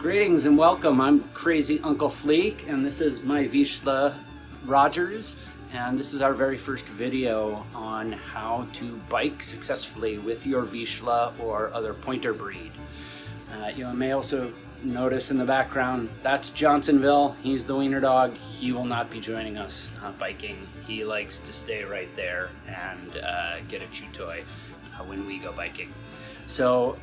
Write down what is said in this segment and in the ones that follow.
Greetings and welcome. I'm Crazy Uncle Fleak, and this is my Vizsla Rogers, and this is our very first video on how to bike successfully with your Vizsla or other pointer breed. You may also notice in the background, that's Johnsonville. He's the wiener dog. He will not be joining us biking. He likes to stay right there and get a chew toy when we go biking. So,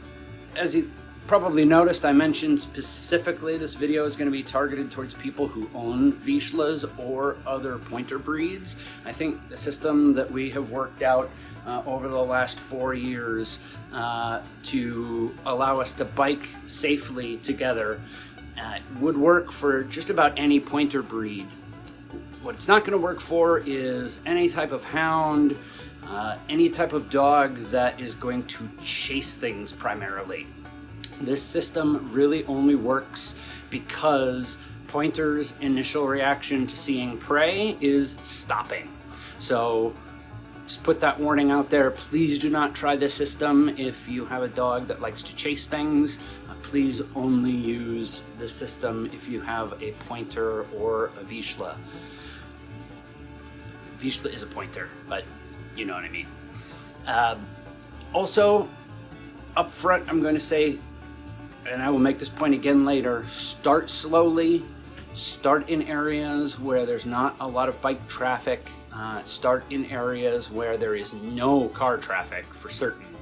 as you probably noticed, I mentioned specifically this video is going to be targeted towards people who own Vizslas or other pointer breeds. I think the system that we have worked out over the last 4 years to allow us to bike safely together would work for just about any pointer breed. What it's not going to work for is any type of hound, any type of dog that is going to chase things primarily. This system really only works because pointers' initial reaction to seeing prey is stopping. So just put that warning out there. Please do not try this system if you have a dog that likes to chase things. Please only use this system if you have a pointer or a Vizsla. Vizsla is a pointer, but you know what I mean. Also, up front, I'm going to say, and I will make this point again later, start slowly, start in areas where there's not a lot of bike traffic, start in areas where there is no car traffic for certain,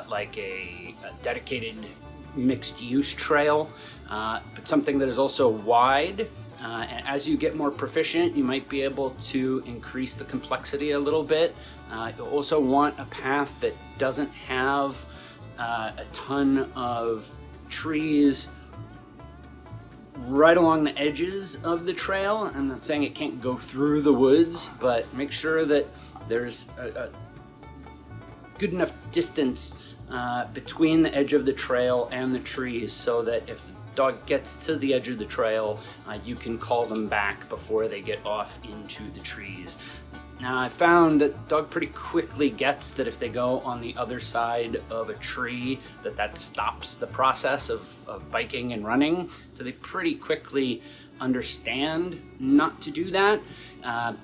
like a dedicated mixed use trail, but something that is also wide. And as you get more proficient, you might be able to increase the complexity a little bit. You'll also want a path that doesn't have a ton of trees right along the edges of the trail. I'm not saying it can't go through the woods, but make sure that there's a good enough distance between the edge of the trail and the trees so that if the dog gets to the edge of the trail, you can call them back before they get off into the trees. Now, I found that dog pretty quickly gets that if they go on the other side of a tree, that stops the process of biking and running. So they pretty quickly understand not to do that.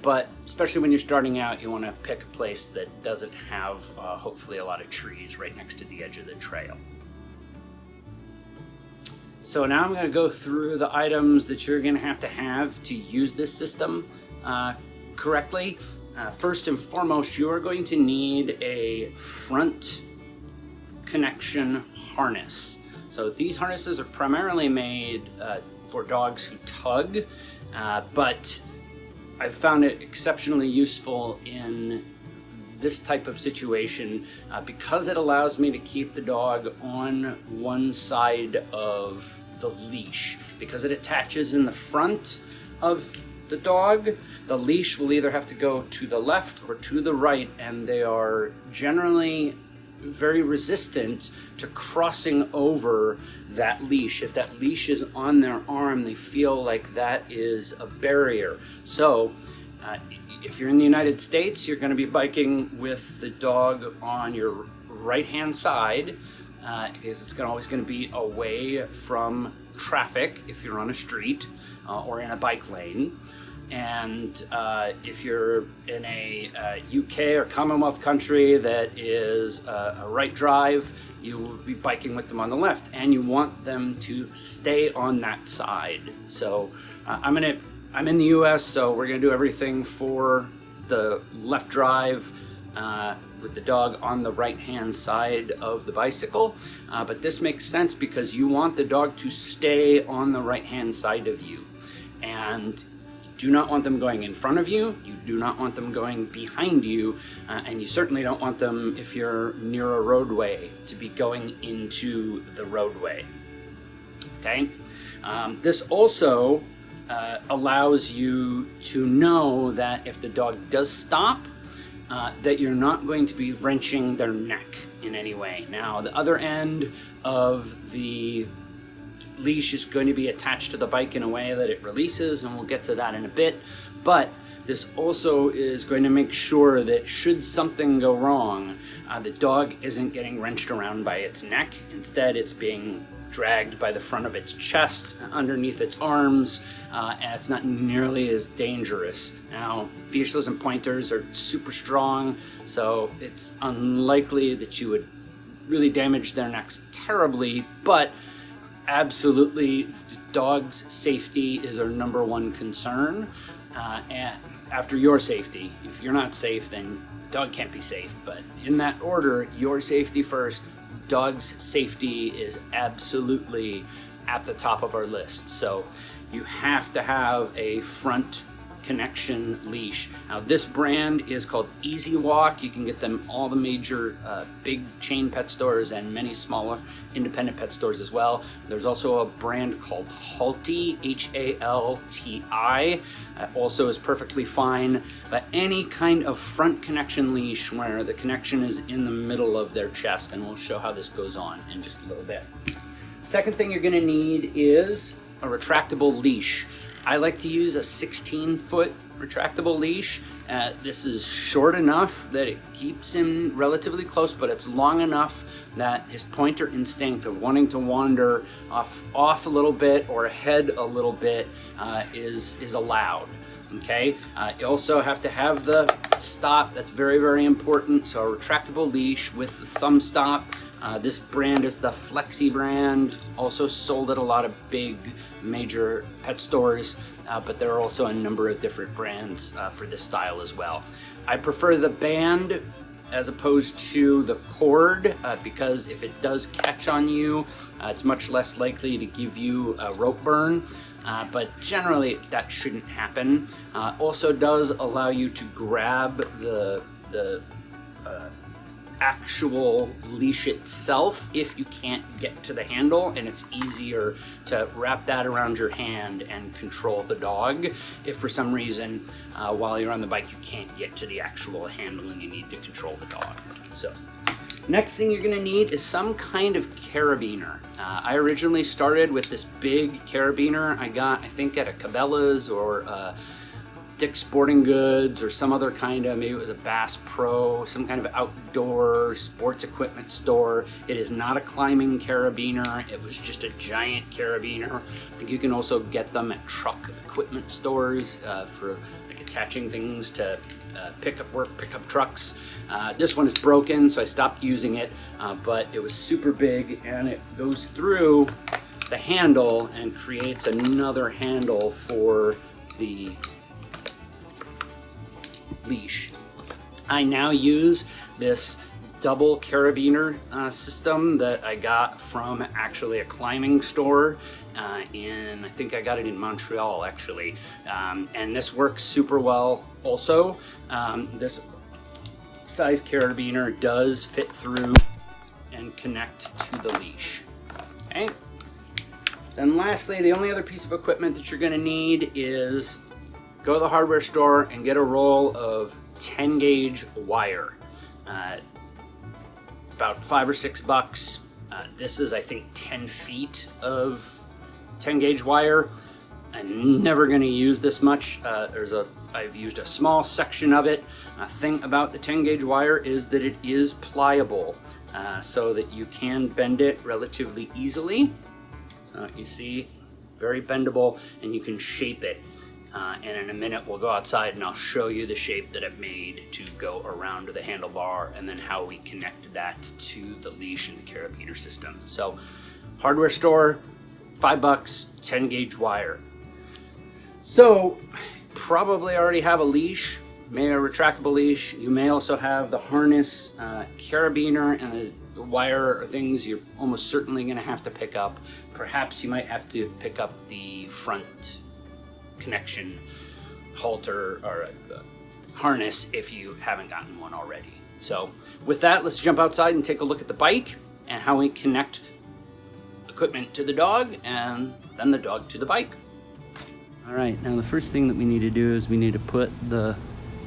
But especially when you're starting out, you want to pick a place that doesn't have hopefully a lot of trees right next to the edge of the trail. So now I'm going to go through the items that you're going to have to use this system correctly. First and foremost, you are going to need a front connection harness. So these harnesses are primarily made for dogs who tug, but I've found it exceptionally useful in this type of situation because it allows me to keep the dog on one side of the leash. Because it attaches in the front of the dog, the leash will either have to go to the left or to the right, and they are generally very resistant to crossing over that leash. If that leash is on their arm, they feel like that is a barrier. So if you're in the United States, you're going to be biking with the dog on your right-hand side because it's always going to be away from traffic if you're on a street or in a bike lane. And if you're in a UK or Commonwealth country that is a right drive, you will be biking with them on the left, and you want them to stay on that side. So I'm in the US, so we're gonna do everything for the left drive with the dog on the right-hand side of the bicycle. But this makes sense because you want the dog to stay on the right-hand side of you. And you do not want them going in front of you, you do not want them going behind you, and you certainly don't want them, if you're near a roadway, to be going into the roadway. Okay? This also allows you to know that if the dog does stop, that you're not going to be wrenching their neck in any way. Now, the other end of the leash is going to be attached to the bike in a way that it releases, and we'll get to that in a bit. But this also is going to make sure that should something go wrong, the dog isn't getting wrenched around by its neck. Instead, it's being dragged by the front of its chest, underneath its arms, and it's not nearly as dangerous. Now, Vizslas and pointers are super strong, so it's unlikely that you would really damage their necks terribly, but absolutely, the dog's safety is our number one concern, and after your safety. If you're not safe, then the dog can't be safe, but in that order, your safety first, dog's safety is absolutely at the top of our list. So you have to have a front connection leash. Now this brand is called Easy Walk. You can get them all the major big chain pet stores and many smaller independent pet stores as well. There's also a brand called Halti, H-A-L-T-I. Also is perfectly fine, but any kind of front connection leash where the connection is in the middle of their chest, and we'll show how this goes on in just a little bit. Second thing you're going to need is a retractable leash. I like to use a 16-foot retractable leash. This is short enough that it keeps him relatively close, but it's long enough that his pointer instinct of wanting to wander off a little bit or ahead a little bit is allowed. Okay, you also have to have the stop. That's very, very important. So a retractable leash with the thumb stop. This brand is the Flexi brand, also sold at a lot of big major pet stores, but there are also a number of different brands for this style as well. I prefer the band as opposed to the cord because if it does catch on you, it's much less likely to give you a rope burn. But generally that shouldn't happen. Also does allow you to grab the actual leash itself if you can't get to the handle, and it's easier to wrap that around your hand and control the dog if for some reason while you're on the bike you can't get to the actual handle and you need to control the dog. So next thing you're going to need is some kind of carabiner. I originally started with this big carabiner I got, I think, at a Cabela's or Dick's Sporting Goods or some other kind of, maybe it was a Bass Pro, some kind of outdoor sports equipment store. It is not a climbing carabiner. It was just a giant carabiner. I think you can also get them at truck equipment stores for like attaching things to pickup trucks. This one is broken, so I stopped using it, but it was super big and it goes through the handle and creates another handle for the leash. I now use this double carabiner system that I got from actually a climbing store I think I got it in Montreal actually, and this works super well also. This size carabiner does fit through and connect to the leash. Okay. Then lastly, the only other piece of equipment that you're going to need is go to the hardware store and get a roll of 10 gauge wire. About $5 or $6. This is, I think, 10 feet of 10 gauge wire. I'm never going to use this much. I've used a small section of it. A thing about the 10 gauge wire is that it is pliable, so that you can bend it relatively easily. So you see, very bendable, and you can shape it. And in a minute we'll go outside and I'll show you the shape that I've made to go around the handlebar and then how we connect that to the leash and the carabiner system. So hardware store, $5, 10 gauge wire. So probably already have a leash, maybe a retractable leash. You may also have the harness, carabiner, and the wire or things you're almost certainly going to have to pick up. Perhaps you might have to pick up the front connection halter or harness if you haven't gotten one already. So with that, let's jump outside and take a look at the bike and how we connect equipment to the dog and then the dog to the bike. All right, now the first thing that we need to do is we need to put the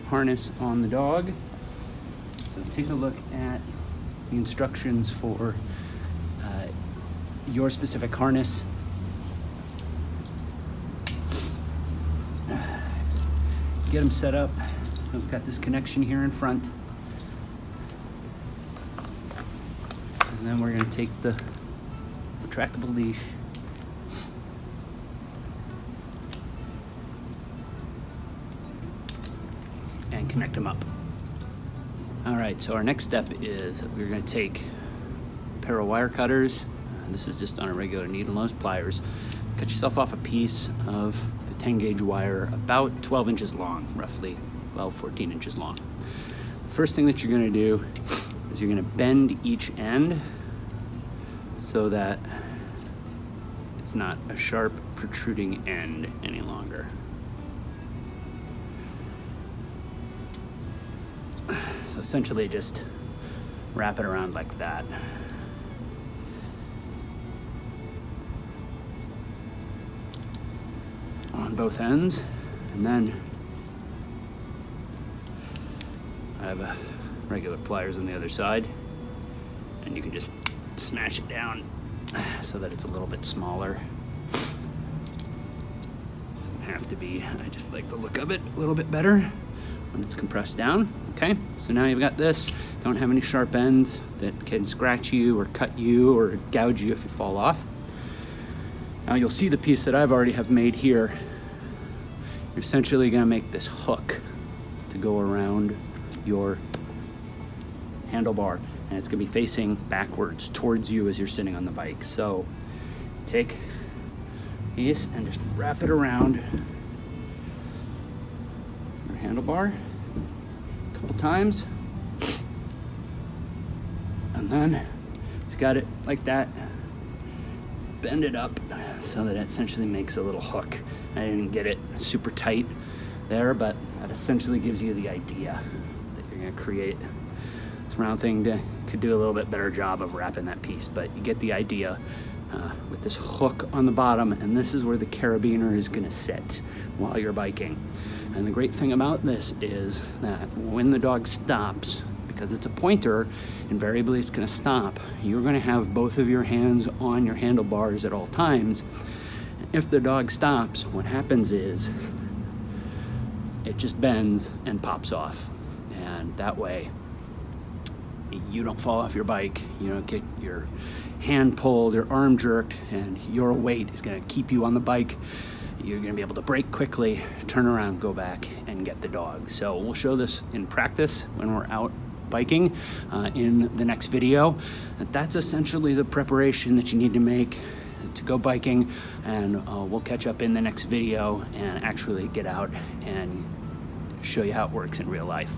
harness on the dog. So take a look at the instructions for your specific harness. Get them set up. So I've got this connection here in front. And then we're going to take the retractable leash. And connect them up. All right, so our next step is we're gonna take a pair of wire cutters. This is just on a regular needle nose pliers. Cut yourself off a piece of the 10 gauge wire about 12 inches long, roughly 12, 14 inches long. The first thing that you're gonna do is you're gonna bend each end so that it's not a sharp protruding end any longer. So essentially just wrap it around like that. On both ends, and then I have regular pliers on the other side, and you can just smash it down so that it's a little bit smaller. Doesn't have to be. I just like the look of it a little bit better when it's compressed down. Okay, so now you've got this. Don't have any sharp ends that can scratch you or cut you or gouge you if you fall off. Now you'll see the piece that I've already have made here. You're essentially gonna make this hook to go around your handlebar, and it's gonna be facing backwards towards you as you're sitting on the bike. So take this and just wrap it around your handlebar a couple times, and then it's got it like that. Bend it up so that it essentially makes a little hook. I didn't get it super tight there, but that essentially gives you the idea that you're gonna create this round thing. Could do a little bit better job of wrapping that piece, but you get the idea with this hook on the bottom, and this is where the carabiner is gonna sit while you're biking. And the great thing about this is that when the dog stops, because it's a pointer, invariably it's gonna stop. You're gonna have both of your hands on your handlebars at all times. If the dog stops, what happens is it just bends and pops off. And that way, you don't fall off your bike, you don't get your hand pulled, your arm jerked, and your weight is gonna keep you on the bike. You're gonna be able to brake quickly, turn around, go back, and get the dog. So we'll show this in practice when we're out biking in the next video. That's essentially the preparation that you need to make to go biking, and we'll catch up in the next video and actually get out and show you how it works in real life.